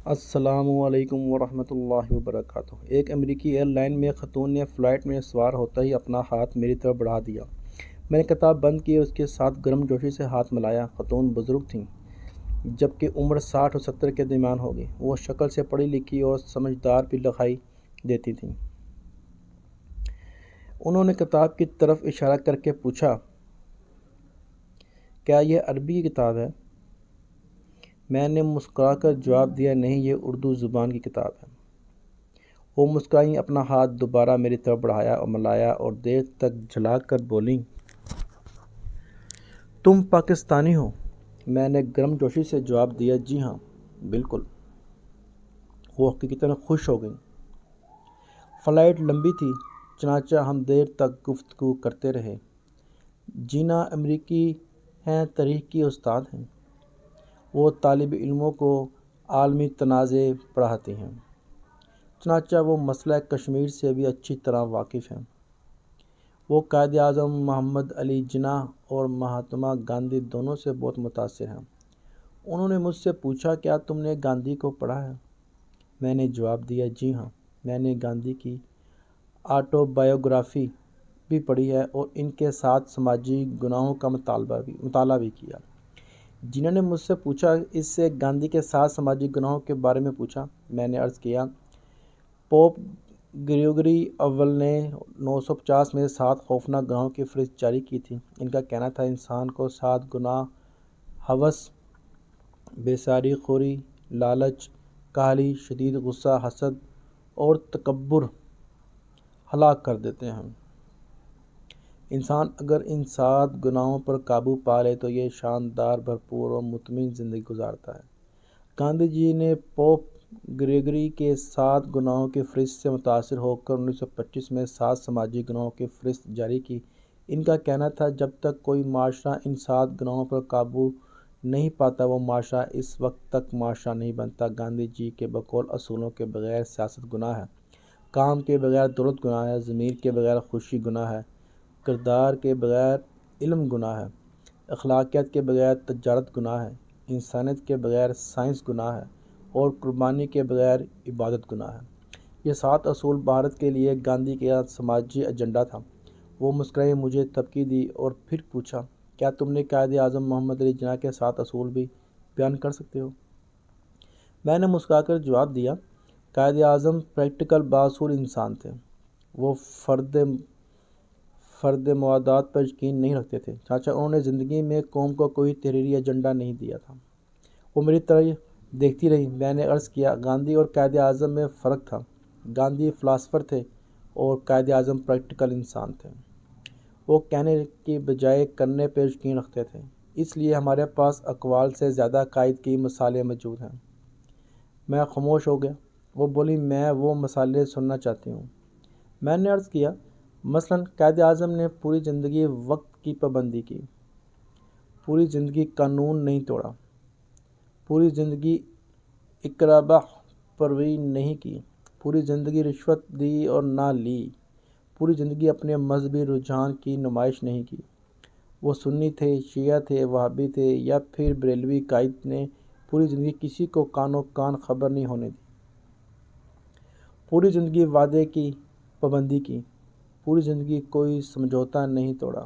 السلام علیکم ورحمۃ اللہ وبرکاتہ۔ ایک امریکی ایئر لائن میں خاتون نے فلائٹ میں سوار ہوتا ہی اپنا ہاتھ میری طرف بڑھا دیا۔ میں نے کتاب بند کی اور اس کے ساتھ گرم جوشی سے ہاتھ ملایا۔ خاتون بزرگ تھیں، جبکہ عمر 60 اور 70 کے درمیان ہوگی۔ وہ شکل سے پڑھی لکھی اور سمجھدار بھی دکھائی دیتی تھیں۔ انہوں نے کتاب کی طرف اشارہ کر کے پوچھا، کیا یہ عربی کی کتاب ہے؟ میں نے مسکرا کر جواب دیا، نہیں، یہ اردو زبان کی کتاب ہے۔ وہ مسکرائیں، اپنا ہاتھ دوبارہ میری طرف بڑھایا اور ملایا اور دیر تک جھلا کر بولیں، تم پاکستانی ہو؟ میں نے گرم جوشی سے جواب دیا، جی ہاں، بالکل۔ وہ حقیقتاً خوش ہو گئیں۔ فلائٹ لمبی تھی، چنانچہ ہم دیر تک گفتگو کرتے رہے۔ جینا امریکی ہیں، تاریخ کی استاد ہیں۔ وہ طالب علموں کو عالمی تنازع پڑھاتی ہیں، چنانچہ وہ مسئلہ کشمیر سے بھی اچھی طرح واقف ہیں۔ وہ قائد اعظم محمد علی جناح اور مہاتما گاندھی دونوں سے بہت متاثر ہیں۔ انہوں نے مجھ سے پوچھا، کیا تم نے گاندھی کو پڑھا ہے؟ میں نے جواب دیا، جی ہاں، میں نے گاندھی کی آٹو بایوگرافی بھی پڑھی ہے اور ان کے ساتھ سماجی گناہوں کا مطالعہ بھی کیا۔ جنہوں نے مجھ سے پوچھا، اس سے گاندھی کے ساتھ سماجی گناہوں کے بارے میں پوچھا۔ میں نے عرض کیا، پوپ گریگوری اول نے 950 میں 7 خوفناک گناہوں کی فہرست جاری کی تھی۔ ان کا کہنا تھا، انسان کو 7 گناہ ہوس، بے خوری، لالچ، کاہلی، شدید غصہ، حسد اور تکبر ہلاک کر دیتے ہیں۔ انسان اگر ان 7 گناہوں پر قابو پا لے تو یہ شاندار، بھرپور اور مطمئن زندگی گزارتا ہے۔ گاندھی جی نے پوپ گریگوری کے 7 گناہوں کی فہرست سے متاثر ہو کر 1925 میں 7 سماجی گناہوں کی فہرست جاری کی۔ ان کا کہنا تھا، جب تک کوئی معاشرہ ان 7 گناہوں پر قابو نہیں پاتا، وہ معاشرہ اس وقت تک معاشرہ نہیں بنتا۔ گاندھی جی کے بقول، اصولوں کے بغیر سیاست گناہ ہے، کام کے بغیر دولت گناہ ہے، ضمیر کے بغیر خوشی گناہ ہے، کردار کے بغیر علم گناہ ہے، اخلاقیات کے بغیر تجارت گناہ ہے، انسانیت کے بغیر سائنس گناہ ہے اور قربانی کے بغیر عبادت گناہ ہے۔ یہ 7 اصول بھارت کے لیے گاندھی کا سماجی ایجنڈا تھا۔ وہ مسکرائیں، مجھے تبکی دی اور پھر پوچھا، کیا تم نے قائد اعظم محمد علی جناح کے 7 اصول بھی بیان کر سکتے ہو؟ میں نے مسکرا کر جواب دیا، قائد اعظم پریکٹیکل بااصول انسان تھے۔ وہ فرد موادات پر یقین نہیں رکھتے تھے، چنانچہ انہوں نے زندگی میں قوم کو کوئی تحریری ایجنڈا نہیں دیا تھا۔ وہ میری طرح دیکھتی رہی۔ میں نے عرض کیا، گاندھی اور قائد اعظم میں فرق تھا۔ گاندھی فلاسفر تھے اور قائد اعظم پریکٹیکل انسان تھے۔ وہ کہنے کی بجائے کرنے پر یقین رکھتے تھے، اس لیے ہمارے پاس اقوال سے زیادہ قائد کی مثالیں موجود ہیں۔ میں خاموش ہو گیا۔ وہ بولی، میں وہ مثالیں سننا چاہتی ہوں۔ میں نے عرض کیا، مثلاً قائد اعظم نے پوری زندگی وقت کی پابندی کی، پوری زندگی قانون نہیں توڑا، پوری زندگی اقربا پروری نہیں کی، پوری زندگی رشوت دی اور نہ لی، پوری زندگی اپنے مذہبی رجحان کی نمائش نہیں کی۔ وہ سنی تھے، شیعہ تھے، وہابی تھے یا پھر بریلوی، قائد نے پوری زندگی کسی کو کان و کان خبر نہیں ہونے دی، پوری زندگی وعدے کی پابندی کی، پوری زندگی کوئی سمجھوتا نہیں توڑا،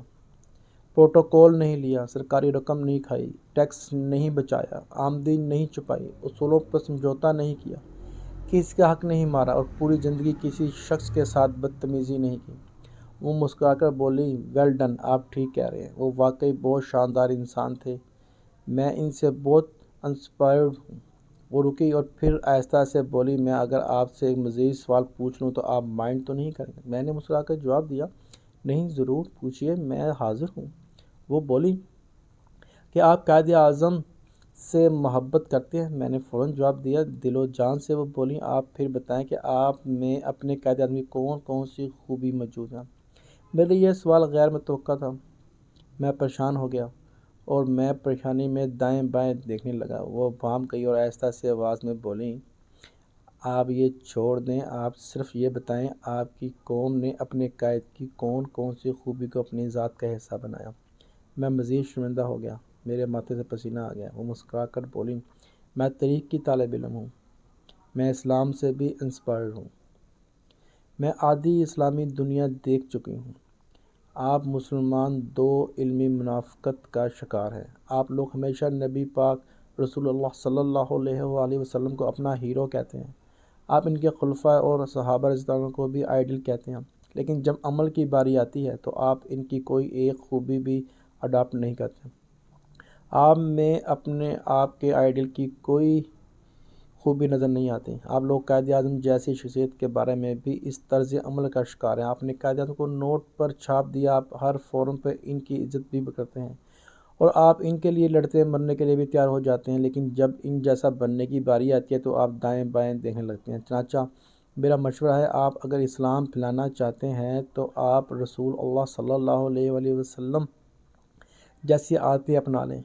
پروٹوکول نہیں لیا، سرکاری رقم نہیں کھائی، ٹیکس نہیں بچایا، آمدنی نہیں چھپائی، اصولوں پر سمجھوتا نہیں کیا، کسی کا حق نہیں مارا اور پوری زندگی کسی شخص کے ساتھ بدتمیزی نہیں کی۔ وہ مسکرا کر بولی، ویل ڈن، آپ ٹھیک کہہ رہے ہیں، وہ واقعی بہت شاندار انسان تھے، میں ان سے بہت انسپائرڈ ہوں۔ وہ رکی اور پھر آہستہ سے بولی، میں اگر آپ سے ایک مزید سوال پوچھ لوں تو آپ مائنڈ تو نہیں کریں گے؟ میں نے مسکرا کر جواب دیا، نہیں، ضرور پوچھیے، میں حاضر ہوں۔ وہ بولی، کیا آپ قائد اعظم سے محبت کرتے ہیں؟ میں نے فوراً جواب دیا، دل و جان سے۔ وہ بولی، آپ پھر بتائیں کہ آپ میں اپنے قائد اعظم کی کون کون سی خوبی موجود ہے؟ میرے لیے یہ سوال غیر متوقع تھا۔ میں پریشان ہو گیا اور میں پریشانی میں دائیں بائیں دیکھنے لگا۔ وہ بھانپ گئی اور آہستہ سے آواز میں بولیں، آپ یہ چھوڑ دیں، آپ صرف یہ بتائیں، آپ کی قوم نے اپنے قائد کی کون کون سی خوبی کو اپنی ذات کا حصہ بنایا؟ میں مزید شرمندہ ہو گیا، میرے ماتھے سے پسینہ آ گیا۔ وہ مسکرا کر بولی، میں تاریخ کی طالب علم ہوں، میں اسلام سے بھی انسپائرڈ ہوں۔ میں آدھی اسلامی دنیا دیکھ چکی ہوں۔ آپ مسلمان دو علمی منافقت کا شکار ہیں۔ آپ لوگ ہمیشہ نبی پاک رسول اللہ صلی اللہ علیہ وآلہ وسلم کو اپنا ہیرو کہتے ہیں۔ آپ ان کے خلفاء اور صحابہ رضی اللہ عنہ کو بھی آئیڈل کہتے ہیں، لیکن جب عمل کی باری آتی ہے تو آپ ان کی کوئی ایک خوبی بھی اڈاپٹ نہیں کرتے۔ آپ میں اپنے آپ کے آئیڈل کی کوئی خوبی نظر نہیں آتی۔ آپ لوگ قائد اعظم جیسی شخصیت کے بارے میں بھی اس طرز عمل کا شکار ہیں۔ آپ نے قائد اعظم کو نوٹ پر چھاپ دیا، آپ ہر فورم پہ ان کی عزت بھی کرتے ہیں اور آپ ان کے لیے لڑتے مرنے کے لیے بھی تیار ہو جاتے ہیں، لیکن جب ان جیسا بننے کی باری آتی ہے تو آپ دائیں بائیں دیکھنے لگتے ہیں۔ چنانچہ میرا مشورہ ہے، آپ اگر اسلام پھیلانا چاہتے ہیں تو آپ رسول اللہ صلی اللہ علیہ وآلہ وسلم جیسی عادتیں اپنا لیں۔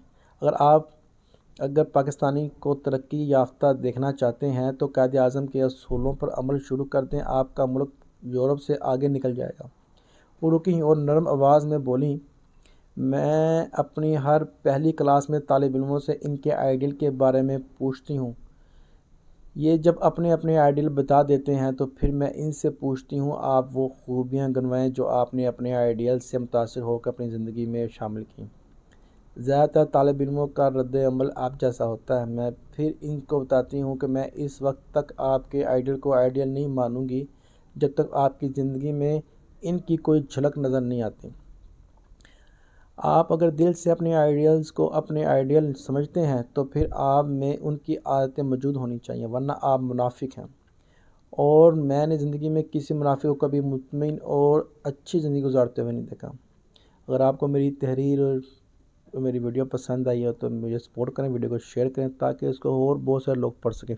اگر پاکستانی کو ترقی یافتہ دیکھنا چاہتے ہیں تو قائد اعظم کے اصولوں پر عمل شروع کر دیں، آپ کا ملک یورپ سے آگے نکل جائے گا۔ وہ رکیں اور نرم آواز میں بولیں، میں اپنی ہر پہلی کلاس میں طالب علموں سے ان کے آئیڈل کے بارے میں پوچھتی ہوں۔ یہ جب اپنے اپنے آئیڈل بتا دیتے ہیں تو پھر میں ان سے پوچھتی ہوں، آپ وہ خوبیاں گنوائیں جو آپ نے اپنے آئیڈیل سے متاثر ہو کر اپنی زندگی میں شامل کیں۔ زیادہ تر طالب علموں کا رد عمل آپ جیسا ہوتا ہے۔ میں پھر ان کو بتاتی ہوں کہ میں اس وقت تک آپ کے آئیڈل کو آئیڈیل نہیں مانوں گی جب تک آپ کی زندگی میں ان کی کوئی جھلک نظر نہیں آتی۔ آپ اگر دل سے اپنے آئیڈیلز کو اپنے آئیڈیل سمجھتے ہیں تو پھر آپ میں ان کی عادتیں موجود ہونی چاہیے، ورنہ آپ منافق ہیں۔ اور میں نے زندگی میں کسی منافق کو کبھی مطمئن اور اچھی زندگی گزارتے ہوئے نہیں دیکھا۔ اگر آپ کو میری تحریر اور میری ویڈیو پسند آئی ہے تو مجھے سپورٹ کریں، ویڈیو کو شیئر کریں تاکہ اس کو اور بہت سارے لوگ پڑھ سکیں۔